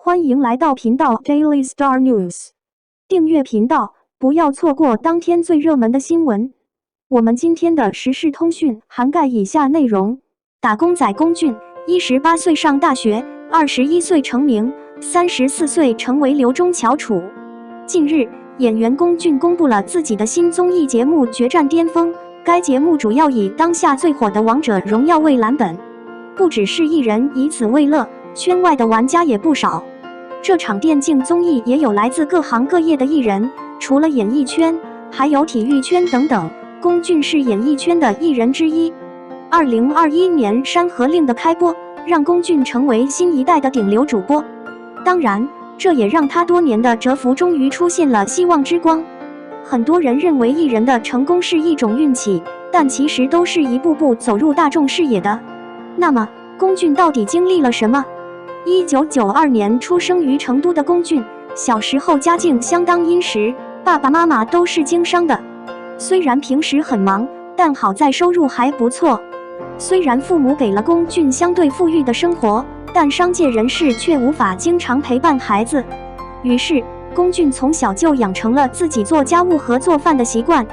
欢迎来到频道 Daily Star News， 订阅频道，不要错过当天最热门的新闻。我们今天的时事通讯涵盖以下内容：打工仔龚俊，18岁上大学，21岁成名，34岁成为刘中翘楚。近日，演员龚俊公布了自己的新综艺节目《决战巅峰》，该节目主要以当下最火的《王者荣耀》为蓝本，不只是艺人以此为乐，圈外的玩家也不少。这场电竞综艺也有来自各行各业的艺人，除了演艺圈，还有体育圈等等。龚俊是演艺圈的艺人之一。2021年《山河令》的开播，让龚俊成为新一代的顶流主播。当然，这也让他多年的蛰伏终于出现了希望之光。很多人认为艺人的成功是一种运气，但其实都是一步步走入大众视野的。那么，龚俊到底经历了什么？1992年出生于成都的龚俊，小时候家境相当殷实，爸爸妈妈都是经商的。虽然平时很忙，但好在收入还不错。虽然父母给了龚俊相对富裕的生活，但商界人士却无法经常陪伴孩子。于是，龚俊从小就养成了自己做家务和做饭的习惯。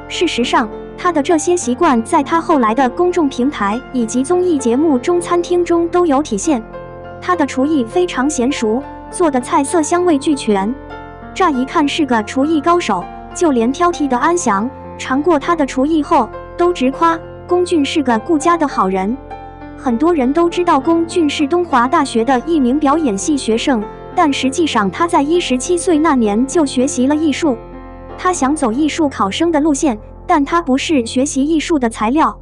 事实上，他的这些习惯在他后来的公众平台以及综艺节目《中餐厅》中都有体现。他的厨艺非常娴熟，做的菜色香味俱全，乍一看是个厨艺高手，就连挑剔的安翔尝过他的厨艺后，都直夸龚俊是个顾家的好人。很多人都知道龚俊是东华大学的一名表演系学生，但实际上他在17岁那年就学习了艺术。他想走艺术考生的路线，但他不是学习艺术的材料。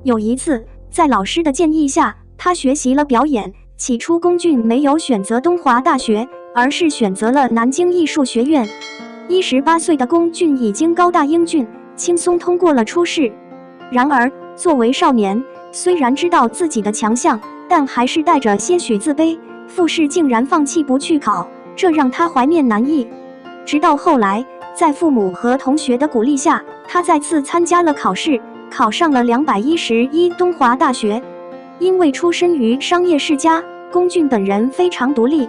有一次，在老师的建议下，他学习了表演。起初，龚俊没有选择东华大学，而是选择了南京艺术学院。18岁的龚俊已经高大英俊，轻松通过了初试。然而，作为少年，虽然知道自己的强项，但还是带着些许自卑。复试竟然放弃不去考，这让他怀念难抑。直到后来，在父母和同学的鼓励下，他再次参加了考试，考上了211东华大学。因为出身于商业世家，龚俊本人非常独立。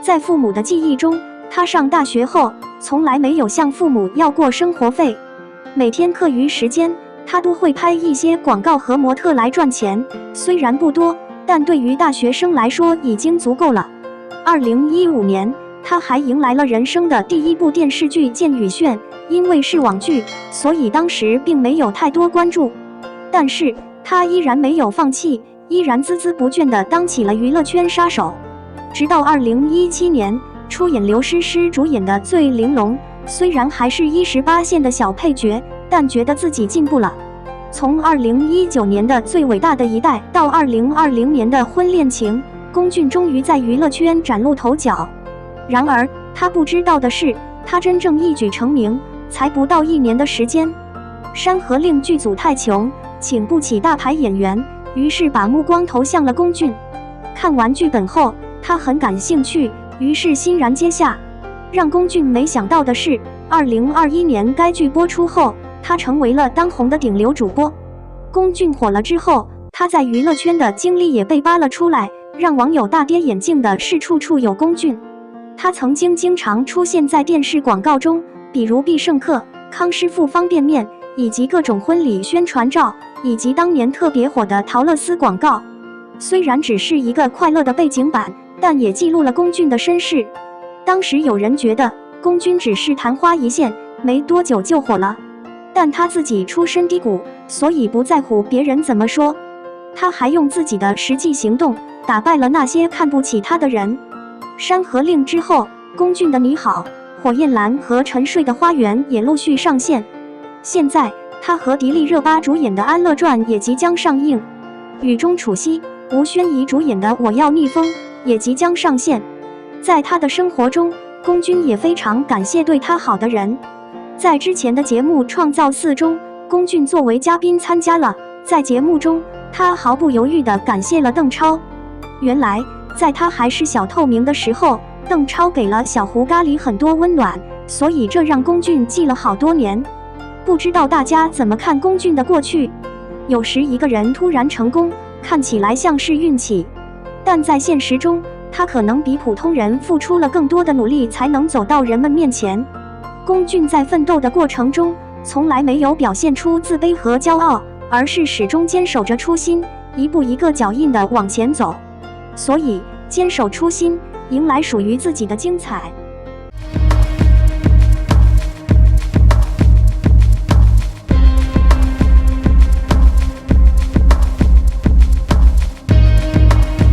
在父母的记忆中，他上大学后从来没有向父母要过生活费。每天课余时间，他都会拍一些广告和模特来赚钱，虽然不多，但对于大学生来说已经足够了。2015年，他还迎来了人生的第一部电视剧《剑与炫》，因为是网剧，所以当时并没有太多关注。但是他依然没有放弃，依然孜孜不倦地当起了娱乐圈杀手。直到2017年，出演刘诗诗主演的《醉玲珑》，虽然还是18线的小配角，但觉得自己进步了。从2019年的《最伟大的一代》到2020年的《婚恋情》，龚俊终于在娱乐圈崭露头角。然而，他不知道的是，他真正一举成名才不到1年的时间。《山河令》剧组太穷，请不起大牌演员，于是把目光投向了龚俊。看完剧本后，他很感兴趣，于是欣然接下。让龚俊没想到的是，2021年该剧播出后，他成为了当红的顶流主播。龚俊火了之后，他在娱乐圈的经历也被扒了出来，让网友大跌眼镜的是处处有龚俊。他曾经经常出现在电视广告中，比如必胜客、康师傅方便面，以及各种婚礼宣传照，以及当年特别火的陶乐斯广告。虽然只是一个快乐的背景板，但也记录了龚俊的身世。当时有人觉得龚俊只是昙花一现，没多久就火了，但他自己出身低谷，所以不在乎别人怎么说。他还用自己的实际行动打败了那些看不起他的人。山河令之后，龚俊的你好、火焰蓝和沉睡的花园也陆续上线。现在他和迪丽热巴主演的《安乐传》也即将上映，雨中楚曦、吴宣仪主演的《我要逆风》也即将上线。在他的生活中，龚俊也非常感谢对他好的人。在之前的节目《创造4》中，龚俊作为嘉宾参加了，在节目中，他毫不犹豫地感谢了邓超。原来，在他还是小透明的时候，邓超给了小胡咖喱很多温暖，所以这让龚俊记了好多年。不知道大家怎么看龚俊的过去？有时一个人突然成功，看起来像是运气，但在现实中，他可能比普通人付出了更多的努力，才能走到人们面前。龚俊在奋斗的过程中，从来没有表现出自卑和骄傲，而是始终坚守着初心，一步一个脚印地往前走。所以，坚守初心，迎来属于自己的精彩。